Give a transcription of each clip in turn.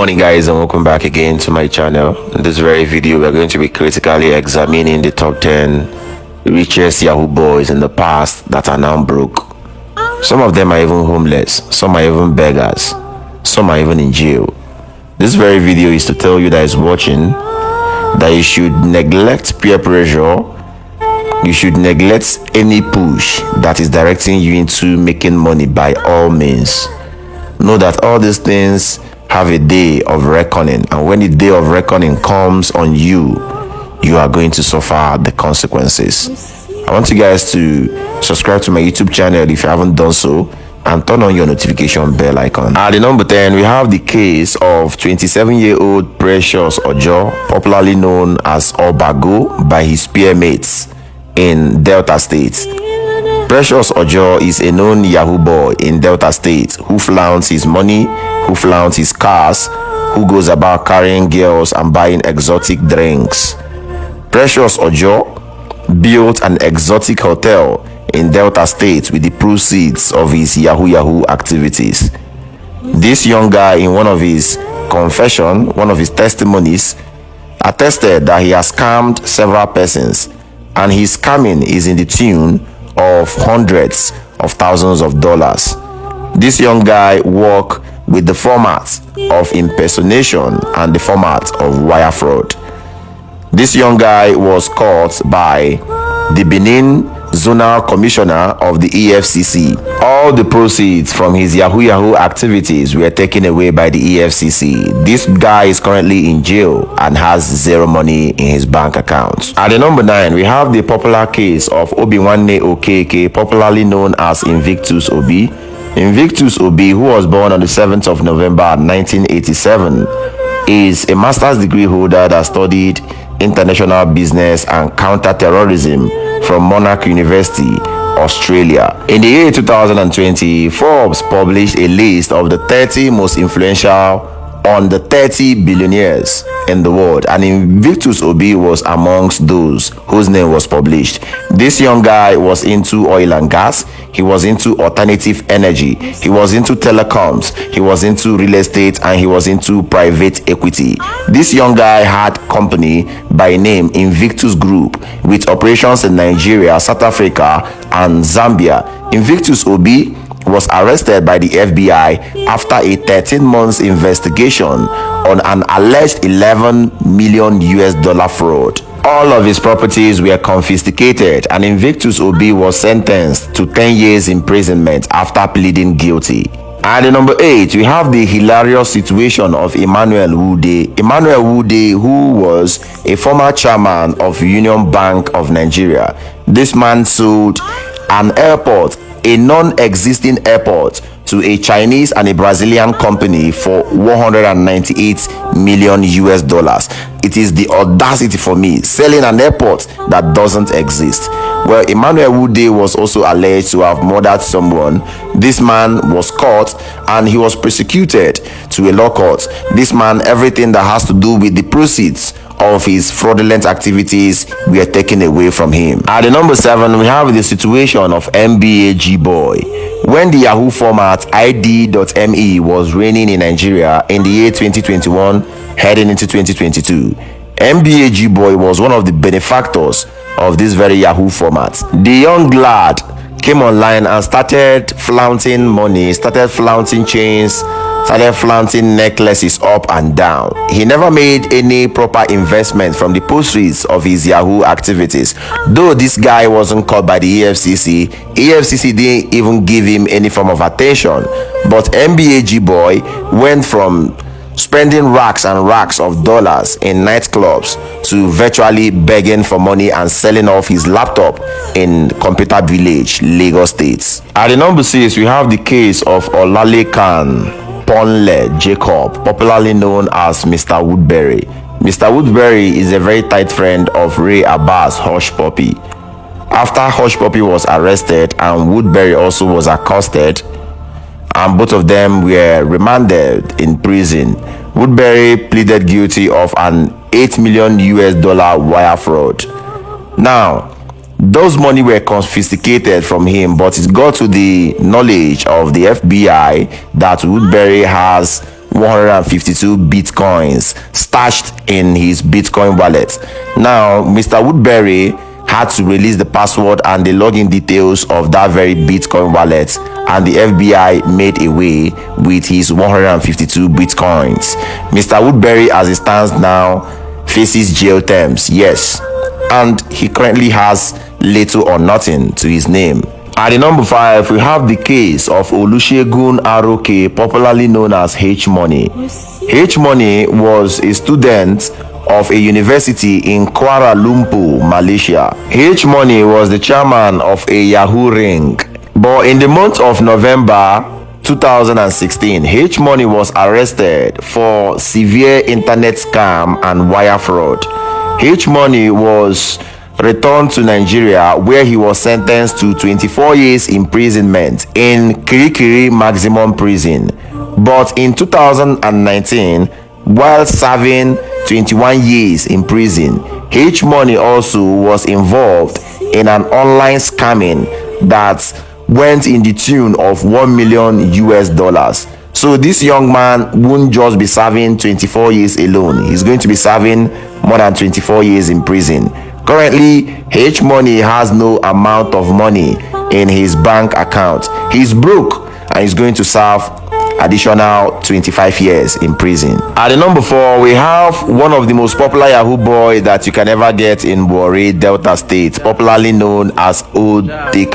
Morning guys, and welcome back again to my channel. In this very video we're going to be critically examining the top 10 richest Yahoo boys in the past that are now broke. Some of them are even homeless, some are even beggars, some are even in jail. This very video is to tell you that is watching that you should neglect peer pressure. You should neglect any push that is directing you into making money by all means. Know that all these things have a day of reckoning, and when the day of reckoning comes on you, you are going to suffer the consequences. I want you guys to subscribe to my YouTube channel if you haven't done so, and turn on your notification bell icon. At the number 10, we have the case of 27-year-old Precious Ojo, popularly known as Obago by his peer mates in Delta State. Precious Ojo is a known Yahoo boy in Delta State who flaunts his money, who flaunts his cars, who goes about carrying girls and buying exotic drinks. Precious Ojo built an exotic hotel in Delta State with the proceeds of his Yahoo activities. This young guy, in one of his testimonies, attested that he has scammed several persons, and his scamming is in the tune of hundreds of thousands of dollars. This young guy worked with the format of impersonation and the format of wire fraud. This young guy was caught by the Benin Zonal Commissioner of the EFCC. All the proceeds from his Yahoo activities were taken away by the EFCC. This guy is currently in jail and has zero money in his bank account. At the number 9, we have the popular case of Otake, popularly known as Invictus Obi. Invictus Obi, who was born on the 7th of November 1987, is a master's degree holder that studied international business and counter-terrorism from Monarch University, Australia. In the year 2020, Forbes published a list of the 30 most influential on the 30 billionaires in the world, and Invictus Obi was amongst those whose name was published. This young guy was into oil and gas, he was into alternative energy, he was into telecoms, he was into real estate, and he was into private equity. This young guy had company by name Invictus Group with operations in Nigeria, South Africa, and Zambia. Invictus Obi was arrested by the FBI after a 13 months investigation on an alleged $11 million fraud. All of his properties were confiscated, and Invictus Obi was sentenced to 10 years imprisonment after pleading guilty. At the number 8, we have the hilarious situation of Emmanuel Wude. Emmanuel Wude, who was a former chairman of Union Bank of Nigeria. This man sold an airport, a non-existing airport, to a Chinese and a Brazilian company for $198 million. It is the audacity for me, selling an airport that doesn't exist. Well, Emmanuel Wude was also alleged to have murdered someone. This man was caught and he was prosecuted to a law court. This man, everything that has to do with the proceeds of his fraudulent activities were taken away from him. At the number 7, we have the situation of MBA Boy. When the Yahoo format ID.me was reigning in Nigeria in the year 2021 heading into 2022, MBA Boy was one of the benefactors of this very Yahoo format. The young lad came online and started flaunting money, started flaunting chains, started flaunting necklaces up and down. He never made any proper investment from the proceeds of his Yahoo activities. Though this guy wasn't caught by the EFCC didn't even give him any form of attention. But MBA Boy went from spending racks and racks of dollars in nightclubs to virtually begging for money and selling off his laptop in Computer Village, Lagos State. At the number 6, we have the case of Olalekan Ponle Jacob, popularly known as Mr. Woodberry. Mr. Woodberry is a very tight friend of Ray Abbas Hushpuppi. After Hushpuppi was arrested and Woodberry also was accosted, and both of them were remanded in prison, Woodberry pleaded guilty of an $8 million wire fraud. Now, those money were confiscated from him, but it got to the knowledge of the FBI that Woodberry has 152 bitcoins stashed in his Bitcoin wallet. Now, Mr. Woodberry had to release the password and the login details of that very Bitcoin wallet, and the FBI made away with his 152 bitcoins. Mr. Woodberry, as it stands now, faces jail terms, yes, and he currently has little or nothing to his name. At the number 5, we have the case of Olusegun Aroke, popularly known as Hmoney. Hmoney was a student of a university in Kuala Lumpur, Malaysia. Hmoney was the chairman of a Yahoo ring. But in the month of November 2016, Hmoney was arrested for severe internet scam and wire fraud. Hmoney was returned to Nigeria, where he was sentenced to 24 years imprisonment in Kirikiri Maximum Prison. But in 2019, while serving 21 years in prison, Hmoney also was involved in an online scamming that went in the tune of $1 million. So this young man won't just be serving 24 years alone. He's going to be serving more than 24 years in prison. Currently, Hmoney has no amount of money in his bank account. He's broke and he's going to serve additional 25 years in prison. At the number 4, we have one of the most popular Yahoo boy that you can ever get in Warri, Delta State, popularly known as Otake.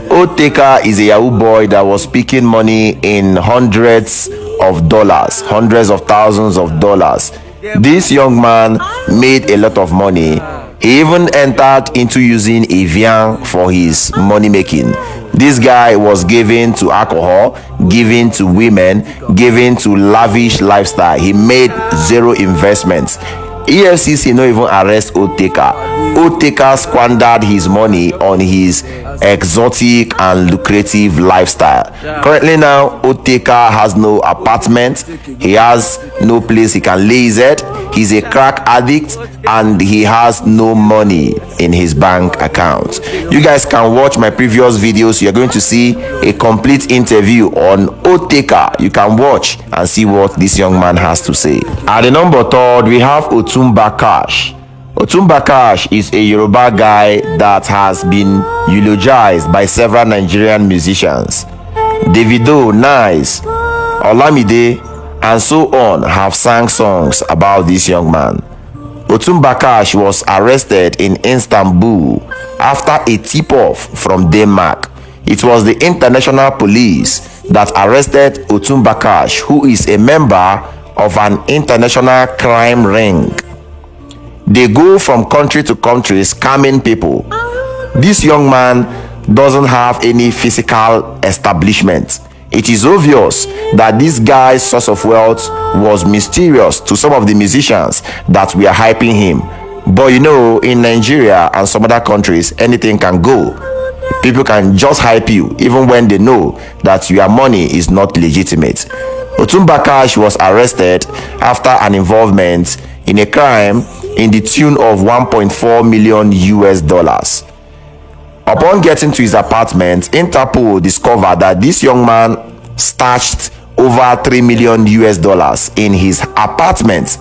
Otake is a Yahoo boy that was picking money in hundreds of dollars, hundreds of thousands of dollars. This young man made a lot of money. He even entered into using Evian for his money making. This guy was given to alcohol, given to women, given to lavish lifestyle. He made zero investments. EFCC no even arrest Otake. Otake squandered his money on his exotic and lucrative lifestyle. Currently now, Otake has no apartment. He has no place he can lay his head. He's a crack addict and he has no money in his bank account. You guys can watch my previous videos. You're going to see a complete interview on Otake. You can watch and see what this young man has to say. At the number 3, we have Otum Bash. Otum Bash is a Yoruba guy that has been eulogized by several Nigerian musicians. Davido, Nice, Olamide, and so on have sang songs about this young man. Otum Bash was arrested in Istanbul after a tip-off from Denmark. It was the international police that arrested Otum Bash, who is a member of an international crime ring. They go from country to country scamming people. This young man doesn't have any physical establishment. It is obvious that this guy's source of wealth was mysterious to some of the musicians that were hyping him. But you know, in Nigeria and some other countries, anything can go. People can just hype you even when they know that your money is not legitimate. Otum Bash was arrested after an involvement in a crime in the tune of $1.4 million. Upon getting to his apartment, Interpol discovered that this young man stashed over $3 million in his apartment.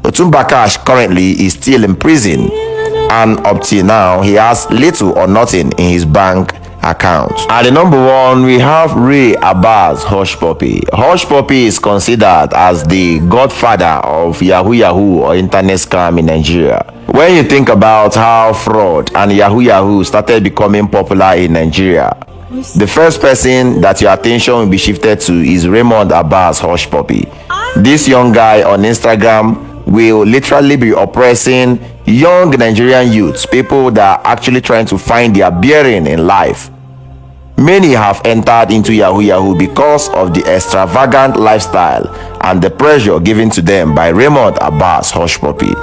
Otum Bash currently is still in prison, and up till now, he has little or nothing in his bank account. At the number 1, we have Ray Abbas Hushpuppi. Hushpuppi is considered as the godfather of Yahoo or internet scam in Nigeria. When you think about how fraud and Yahoo started becoming popular in Nigeria, the first person that your attention will be shifted to is Raymond Abbas Hushpuppi. This young guy on Instagram will literally be oppressing young Nigerian youths, people that are actually trying to find their bearing in life. Many have entered into Yahoo because of the extravagant lifestyle and the pressure given to them by Raymond Abbas Hushpuppi.